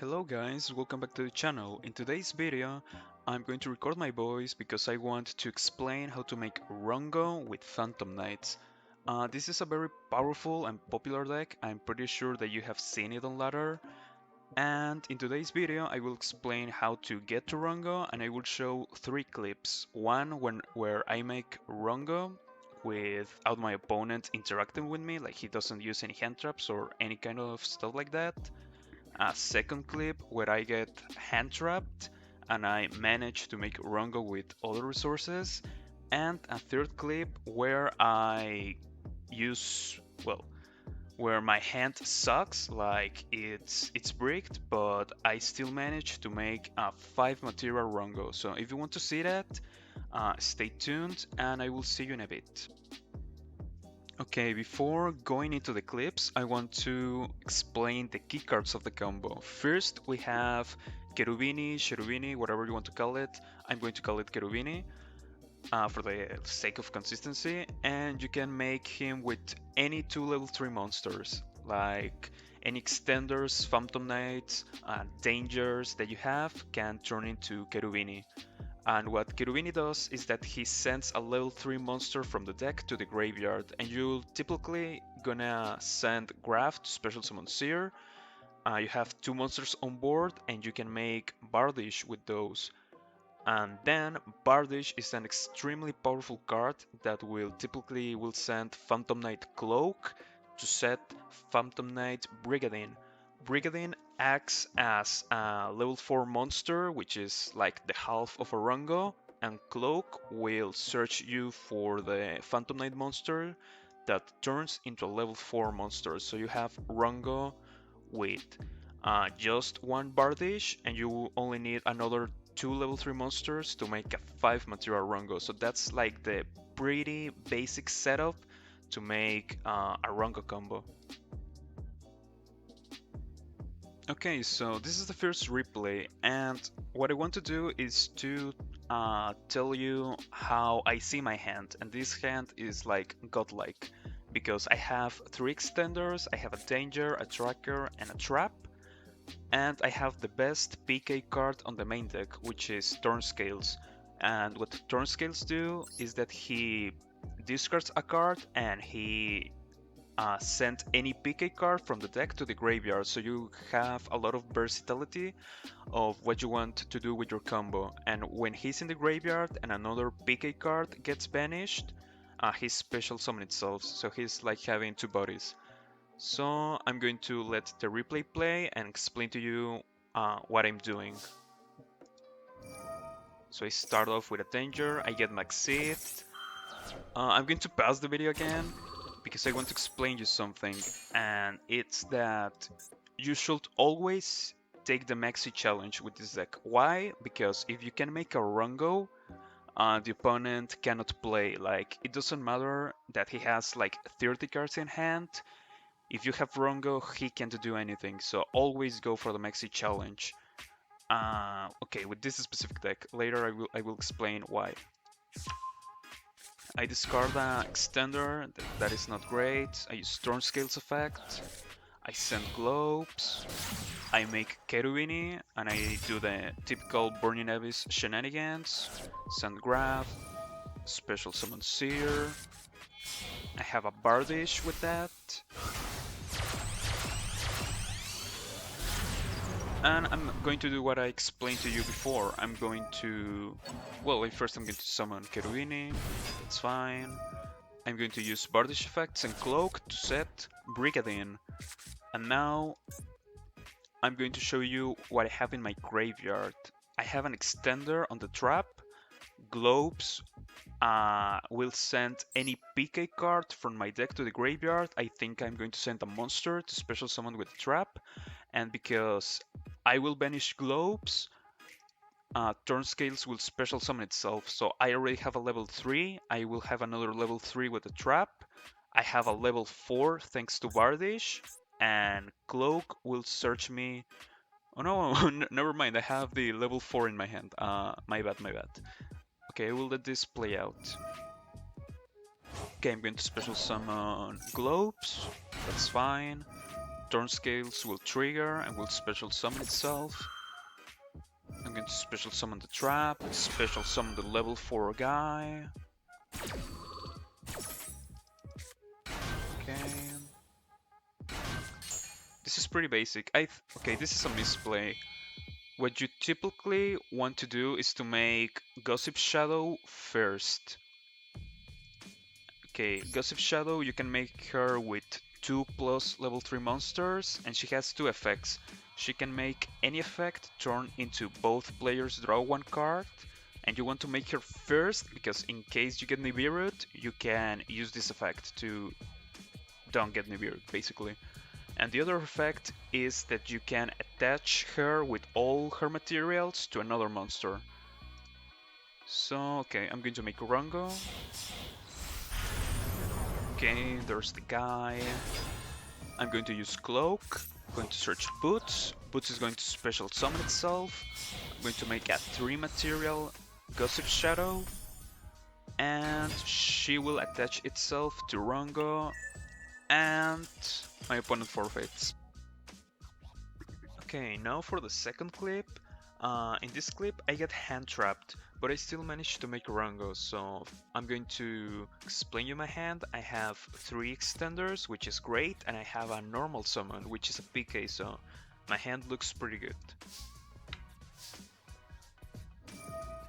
Hello guys, welcome back to the channel. In today's video, I'm going to record my voice because I want to explain how to make Rongo with Phantom Knights. This is a very powerful and popular deck. I'm pretty sure that you have seen it on ladder. And in today's video, I will explain how to get to Rongo, and I will show three clips. One where I make Rongo without my opponent interacting with me, like he doesn't use any hand traps or any kind of stuff like that. A second clip where I get hand trapped and I manage to make Rongo with other resources, and a third clip where I use, well, where my hand sucks, like it's bricked, but I still manage to make a 5 material Rongo. So if you want to see that, stay tuned and I will see you in a bit. Okay, before going into the clips, I want to explain the keycards of the combo. First, we have Cherubini, Cherubini, whatever you want to call it. I'm going to call it Cherubini for the sake of consistency. And you can make him with any 2 level 3 monsters, like any extenders, Phantom Knights, dangers that you have can turn into Cherubini. And what Cherubini does is that he sends a level 3 monster from the deck to the graveyard, and you're typically gonna send Graf to special summon Seer. You have 2 monsters on board, and you can make Bardish with those. And then Bardish is an extremely powerful card that will typically send Phantom Knight Cloak to set Phantom Knight Brigadine. Brigadine acts as a level 4 monster, which is like the half of a Rongo, and Cloak will search you for the Phantom Knight monster that turns into a level 4 monster. So you have Rongo with just 1 Bardish, and you only need another 2 level 3 monsters to make a 5 material Rongo. So that's like the pretty basic setup to make a Rongo combo. Okay, so this is the first replay, and what I want to do is to tell you how I see my hand, and this hand is like godlike, because I have 3 extenders, I have a danger, a tracker, and a trap, and I have the best PK card on the main deck, which is Turn Scales. And what Turn Scales do is that he discards a card and he send any PK card from the deck to the graveyard, so you have a lot of versatility of what you want to do with your combo. And when he's in the graveyard and another PK card gets banished, he special summon itself, so he's like having 2 bodies. So I'm going to let the replay play and explain to you what I'm doing. So I start off with a danger, I get Maxith. I'm going to pause the video again because I want to explain you something, and it's that you should always take the Maxi challenge with this deck. Why? Because if you can make a Rongo, the opponent cannot play. Like, it doesn't matter that he has like 30 cards in hand. If you have Rongo, he can't do anything. So always go for the Maxi challenge. Okay, with this specific deck. Later I will explain why. I discard an extender, that is not great. I use Storm Scales effect. I send globes. I make Cherubini, and I do the typical Burning Abyss shenanigans. Send Graf, special summon Seer. I have a Bardish with that. And I'm going to do what I explained to you before. I'm going to... Well, first I'm going to summon Cherubini, that's fine. I'm going to use Bardish effects and Cloak to set Brigadine. And now I'm going to show you what I have in my graveyard. I have an extender on the trap. Globes will send any PK card from my deck to the graveyard. I think I'm going to send a monster to special summon with the trap. And because I will banish globes, Turn Scales will special summon itself. So I already have a level 3. I will have another level 3 with the trap. I have a level 4 thanks to Bardish. And Cloak will search me. Oh no, never mind. I have the level 4 in my hand. My bad. Okay, I will let this play out. Okay, I'm going to special summon globes. That's fine. Turn Scales will trigger and will special summon itself. I'm going to special summon the trap, special summon the level 4 guy. Okay. This is pretty basic. Okay, this is a misplay. What you typically want to do is to make Gossip Shadow first. Okay, Gossip Shadow, you can make her with 2+ level 3 monsters, and she has 2 effects. She can make any effect turn into both players draw 1 card, and you want to make her first because in case you get Nibiru'd, you can use this effect to don't get Nibiru'd, basically. And the other effect is that you can attach her with all her materials to another monster. So, okay, I'm going to make Rongo. Okay, there's the guy. I'm going to use Cloak. I'm going to search Boots. Boots is going to special summon itself. I'm going to make a 3 material Gossip Shadow. And she will attach itself to Rongo. And my opponent forfeits. Okay, now for the second clip. In this clip I get hand trapped, but I still managed to make Rongo, so I'm going to explain you my hand. I have 3 extenders, which is great, and I have a normal summon, which is a PK, so my hand looks pretty good.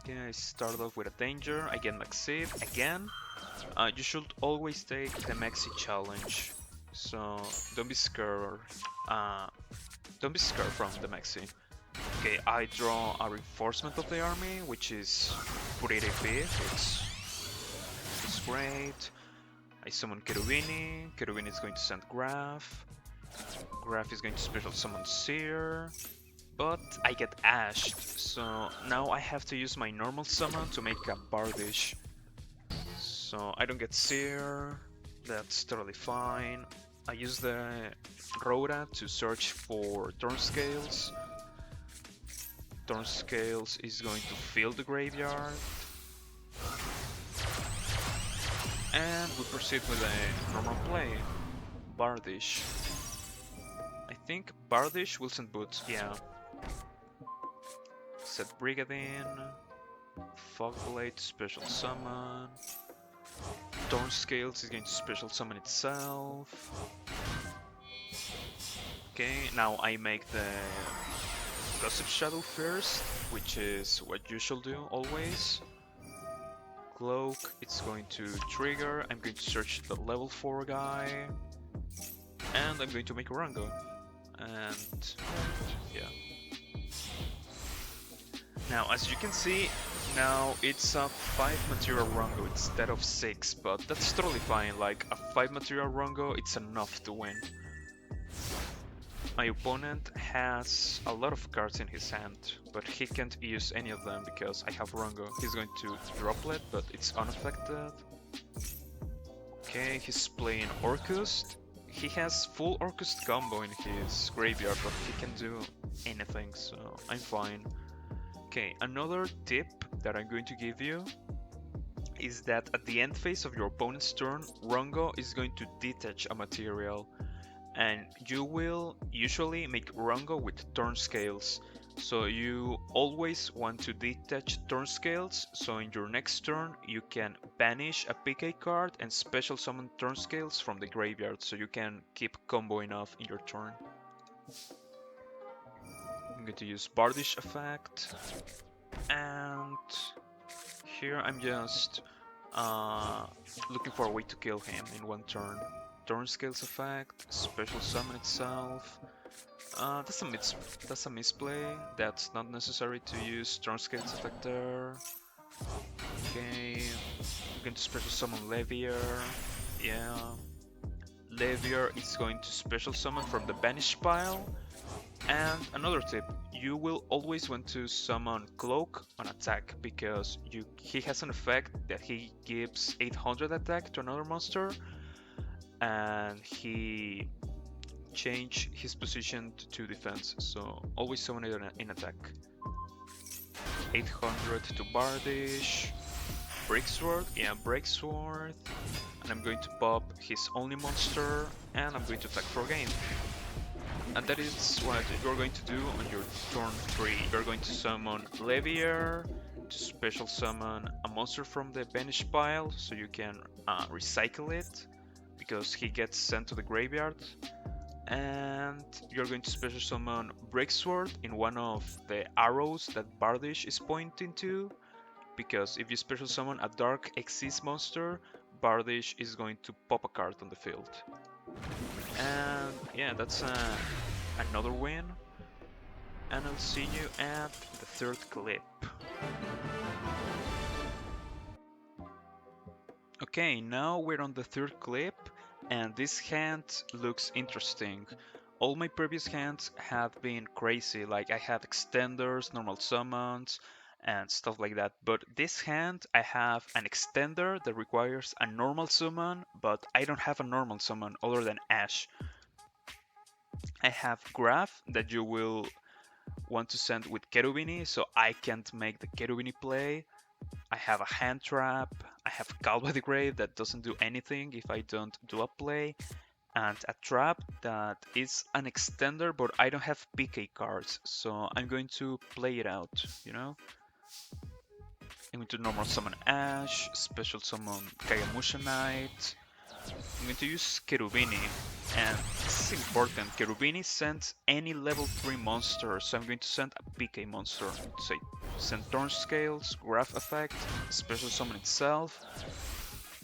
Okay, I start off with a danger, I get Maxif again. You should always take the Maxi challenge, so don't be scared. Don't be scared from the Maxi. Okay, I draw a reinforcement of the army, which is pretty big. It's great. I summon Cherubini. Cherubini is going to send Graph. Graph is going to special summon Seer. But I get ashed, so now I have to use my normal summon to make a Bardish. So I don't get Seer. That's totally fine. I use the Rhoda to search for Turn Scales. Turn Scales is going to fill the graveyard. And we proceed with a normal play. Bardish. I think Bardish will send Boots, yeah. Set Brigadine. Fogblade, special summon. Turn Scales is going to special summon itself. Okay, now I make the Gossip Shadow first, which is what you should do always. Cloak, it's going to trigger. I'm going to search the level 4 guy. And I'm going to make a Rongo. And yeah. Now, as you can see, now it's a 5 material Rongo instead of 6, but that's totally fine. Like, a 5 material Rongo, it's enough to win. My opponent has a lot of cards in his hand, but he can't use any of them because I have Rongo. He's going to Droplet, but it's unaffected. Okay, he's playing Orcust. He has full Orcust combo in his graveyard, but he can do anything, so I'm fine. Okay, another tip that I'm going to give you is that at the end phase of your opponent's turn, Rongo is going to detach a material. And you will usually make Rongo with Turn Scales. So you always want to detach Turn Scales, so in your next turn you can banish a PK card and special summon Turn Scales from the graveyard, so you can keep comboing off in your turn. I'm going to use Bardish effect, and here I'm just looking for a way to kill him in one turn. Turn Scales effect, special summon itself. That's a misplay. That's not necessary to use Turn Scales effect there. Okay, I'm going to special summon Levier. Yeah, Levier is going to special summon from the banish pile. And another tip, you will always want to summon Cloak on attack because he has an effect that he gives 800 attack to another monster. And he changed his position to defense, so always summon it in attack. 800 to Bardish, Breaksword, yeah, Breaksword, and I'm going to pop his only monster, and I'm going to attack for game. And that is what you're going to do on your turn 3. You're going to summon Levier, to special summon a monster from the banished pile so you can recycle it because he gets sent to the graveyard. And you're going to special summon Breaksword in one of the arrows that Bardish is pointing to, because if you special summon a Dark Exist monster, Bardish is going to pop a card on the field. And yeah, that's another win. And I'll see you at the third clip. Okay, now we're on the third clip, and this hand looks interesting. All my previous hands have been crazy, like I had extenders, normal summons, and stuff like that. But this hand, I have an extender that requires a normal summon, but I don't have a normal summon other than Ash. I have Graph that you will want to send with Cherubini, so I can't make the Cherubini play. I have a hand trap, I have Call by the Grave that doesn't do anything if I don't do a play, and a trap that is an extender, but I don't have PK cards, so I'm going to play it out, you know? I'm going to normal summon Ash, special summon Kagamusha Knight. I'm going to use Cherubini, and this is important. Cherubini sends any level 3 monster, so I'm going to send a PK monster. Say, send Torn Scales, Graph Effect, special summon itself.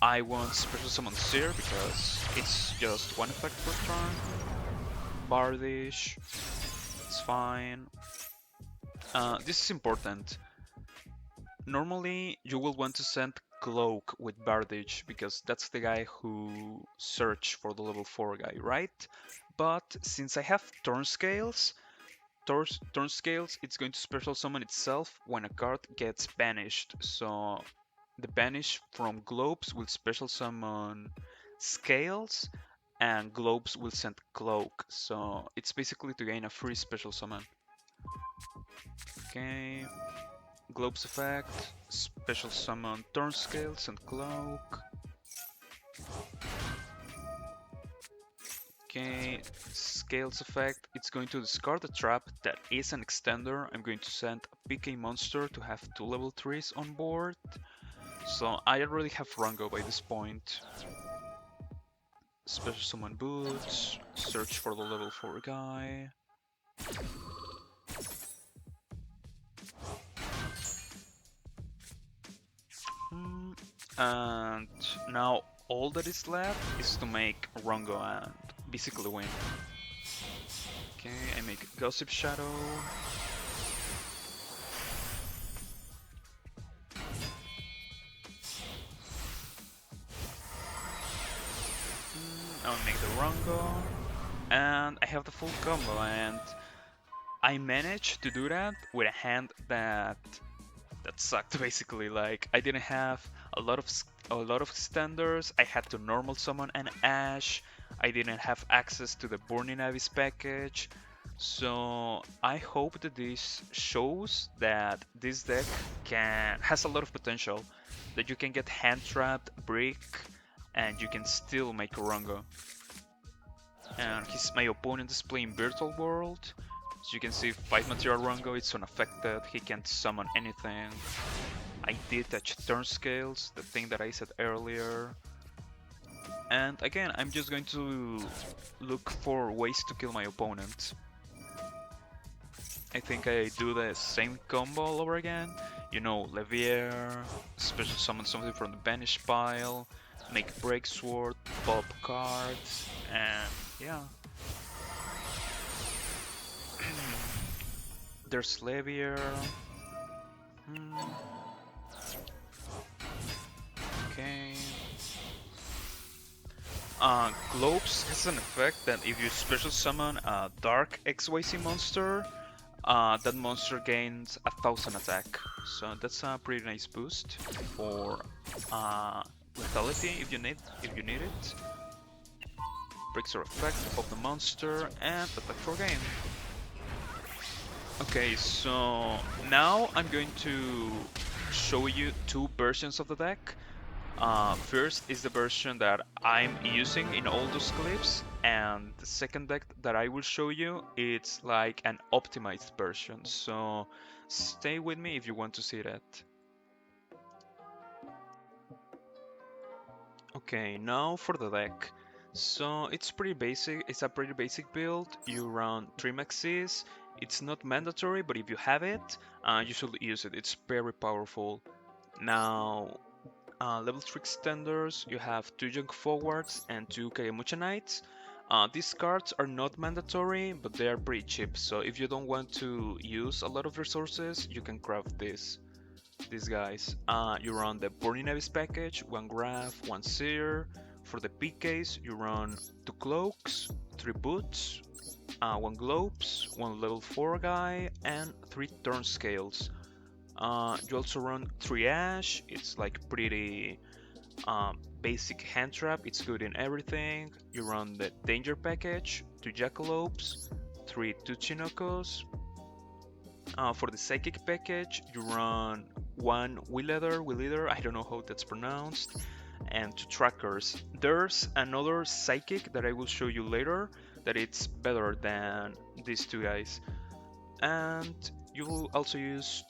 I want special summon Seer because it's just one effect per turn. Bardish, it's fine. This is important. Normally, you will want to send Cloak with Bardish because that's the guy who searched for the level 4 guy, right? But since I have Turn Scales, it's going to special summon itself when a card gets banished. So the banish from Globes will special summon Scales, and Globes will send Cloak. So it's basically to gain a free special summon. Okay. Globes effect, special summon Turn Scales and Cloak. Okay, Scales effect, it's going to discard a trap that is an extender. I'm going to send a PK monster to have 2 level 3s on board. So I already have Rongo by this point. Special summon Boots, search for the level 4 guy. And now all that is left is to make Rongo and basically win. Okay, I make Gossip Shadow. I'll make the Rongo. And I have the full combo, and I managed to do that with a hand that sucked basically. Like I didn't have a lot of extenders. I had to normal summon an Ash. I didn't have access to the Burning Abyss package. So I hope that this shows that this deck has a lot of potential. That you can get hand trapped, brick, and you can still make a Rongo. And my opponent is playing Virtual World. As you can see, 5 material Rongo, it's unaffected, he can't summon anything. I did touch Turn Scales, the thing that I said earlier. And again, I'm just going to look for ways to kill my opponent. I think I do the same combo all over again. You know, Levier, special summon something from the banished pile, make Breaksword, pop cards, and yeah. There's Levier. Okay. Globes has an effect that if you special summon a Dark XYZ monster, that monster gains 1000 attack. So that's a pretty nice boost for lethality if you need it. Breaks our effect of the monster and attack for game. Okay, so now I'm going to show you 2 versions of the deck. First is the version that I'm using in all those clips, and the second deck that I will show you, it's like an optimized version. So stay with me if you want to see that. Okay, now for the deck. So it's pretty basic, it's a pretty basic build. You run 3 maxis. It's not mandatory, but if you have it, you should use it. It's very powerful. Now, level 3 extenders, you have 2 junk forwards and 2 Keycards. These cards are not mandatory, but they are pretty cheap, so if you don't want to use a lot of resources, you can craft these guys. You run the Burning Abyss package, 1 graph, 1 seer. For the PKs, you run 2 cloaks, 3 boots, 1 globes, 1 level 4 guy, and 3 turn scales. You also run 3 Ash, it's like pretty basic hand trap, it's good in everything. You run the Danger package, 2 Jackalopes, 3 Tuchinokos. For the Psychic package, you run 1 Wheeleater, I don't know how that's pronounced, and 2 Trackers. There's another Psychic that I will show you later that it's better than these 2 guys. And you will also use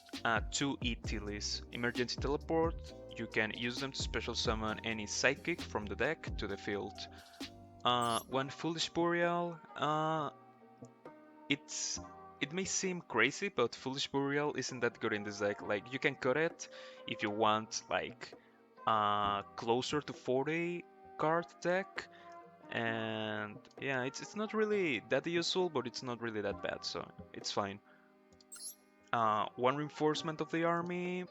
2 E-Tillies. Emergency Teleport, you can use them to special summon any Psychic from the deck to the field. 1 Foolish Burial, it may seem crazy, but Foolish Burial isn't that good in this deck. Like, you can cut it if you want, like, closer to 40 card deck. And yeah, it's not really that useful, but it's not really that bad, so it's fine. 1 Reinforcement of the army,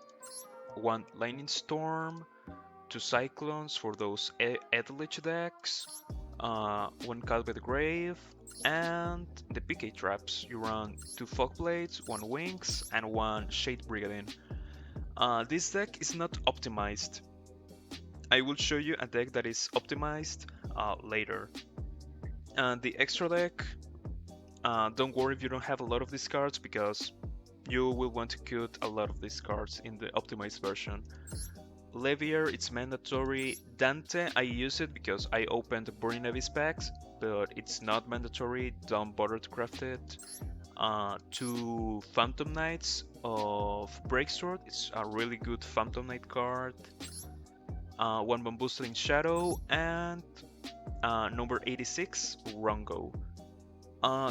1 Lightning Storm, 2 Cyclones for those Eldritch decks, 1 Cut by the Grave, and the PK traps. You run 2 Fog Blades, 1 Wings, and 1 Shade Brigandine. This deck is not optimized. I will show you a deck that is optimized later. And the extra deck, don't worry if you don't have a lot of these cards, because you will want to cut a lot of these cards in the optimized version. Levier, it's mandatory. Dante, I use it because I opened Burning Abyss packs, but it's not mandatory, don't bother to craft it. 2 Phantom Knights of Breaksword, it's a really good Phantom Knight card. 1 Bamboozling Shadow, and number 86, Rongo.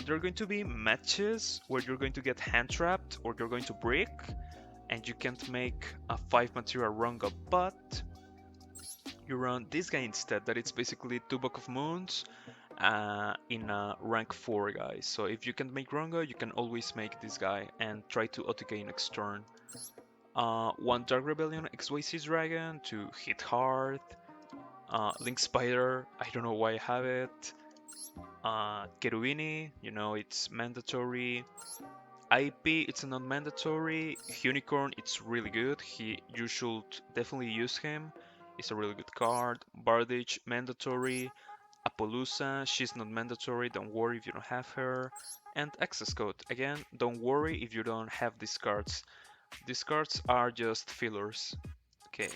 There are going to be matches where you're going to get hand trapped or you're going to break, and you can't make a 5 material Rongo, but you run this guy instead, that it's basically 2 Book of Moons in a rank 4 guy. So if you can't make Rongo, you can always make this guy and try to OTK next turn. 1 Dark Rebellion XYZ Dragon to hit hard. Link Spider, I don't know why I have it. Cherubini, you know, it's mandatory. IP, it's not mandatory. Unicorn, it's really good. You should definitely use him. It's a really good card. Bardage, mandatory. Appaloosa, she's not mandatory. Don't worry if you don't have her. And access code, again, don't worry if you don't have these cards. These cards are just fillers. Okay.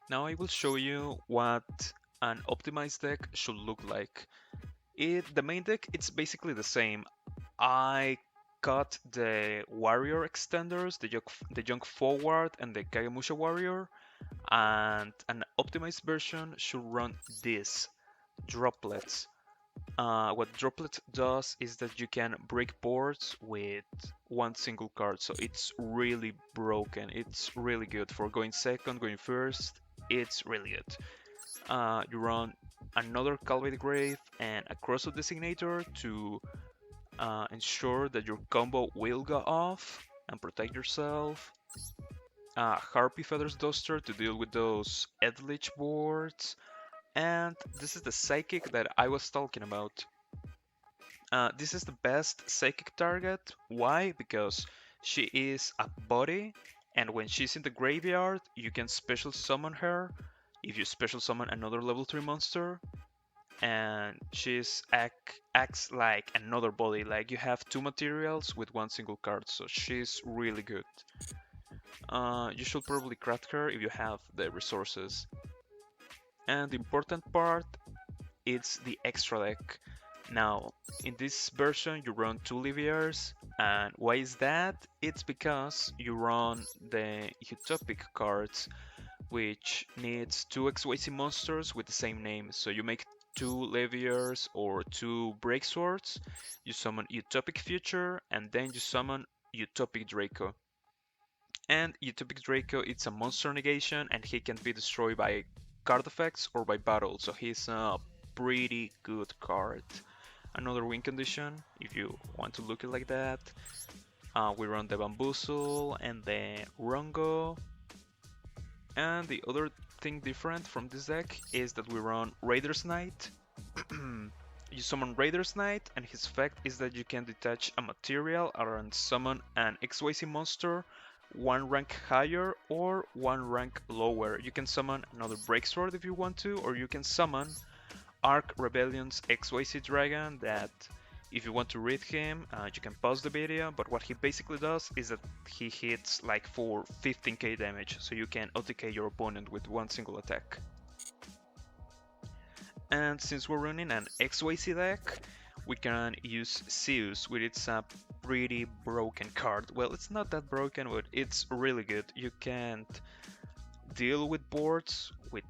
Now I will show you what an optimized deck should look like. The main deck, it's basically the same. I got the warrior extenders, the junk forward and the Kagemusha warrior, and an optimized version should run this, droplets. What droplet does is that you can break boards with 1 single card, so it's really broken. It's really good for going second, going first. It's really good. You run another Call by the Grave and a Cross of Designator to ensure that your combo will go off and protect yourself. Harpy Feathers Duster to deal with those Eldritch boards. And this is the Psychic that I was talking about. This is the best Psychic target. Why? Because she is a body, and when she's in the graveyard, you can special summon her if you special summon another level 3 monster, and she's acts like another body, like you have 2 materials with 1 single card, so she's really good. You should probably craft her if you have the resources. And the important part, it's the extra deck. Now, in this version, you run 2 Liviers, and why is that? It's because you run the Utopic cards, which needs 2 XYZ monsters with the same name. So you make 2 Leviers or 2 Break Swords, you summon Utopic Future, and then you summon Utopic Draco. And Utopic Draco, it's a monster negation, and he can be destroyed by card effects or by battle, so he's a pretty good card. Another win condition, if you want to look it like that. We run the Bamboozle and the Rongo. And the other thing different from this deck is that we run Raider's Knight. You summon Raider's Knight, and his effect is that you can detach a material and summon an XYZ monster 1 rank higher or 1 rank lower. You can summon another Break Sword if you want to, or you can summon Arc Rebellion's XYZ Dragon that if you want to read him, you can pause the video, but what he basically does is that he hits like for 15k damage, so you can OTK your opponent with one single attack. And since we're running an XYZ deck, we can use Zeus, which is a pretty broken card. Well, it's not that broken, but it's really good. You can't deal with boards with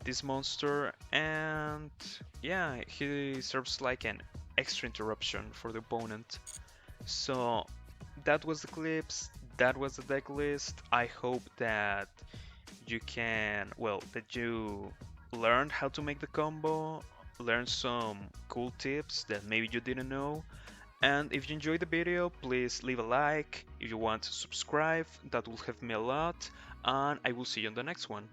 this monster, and yeah, he serves like an extra interruption for the opponent. So that was the clips, that was the deck list. I hope that you can, well, that you learned how to make the combo, learn some cool tips that maybe you didn't know. And if you enjoyed the video, please leave a like. If you want to subscribe, that will help me a lot. And I will see you on the next one.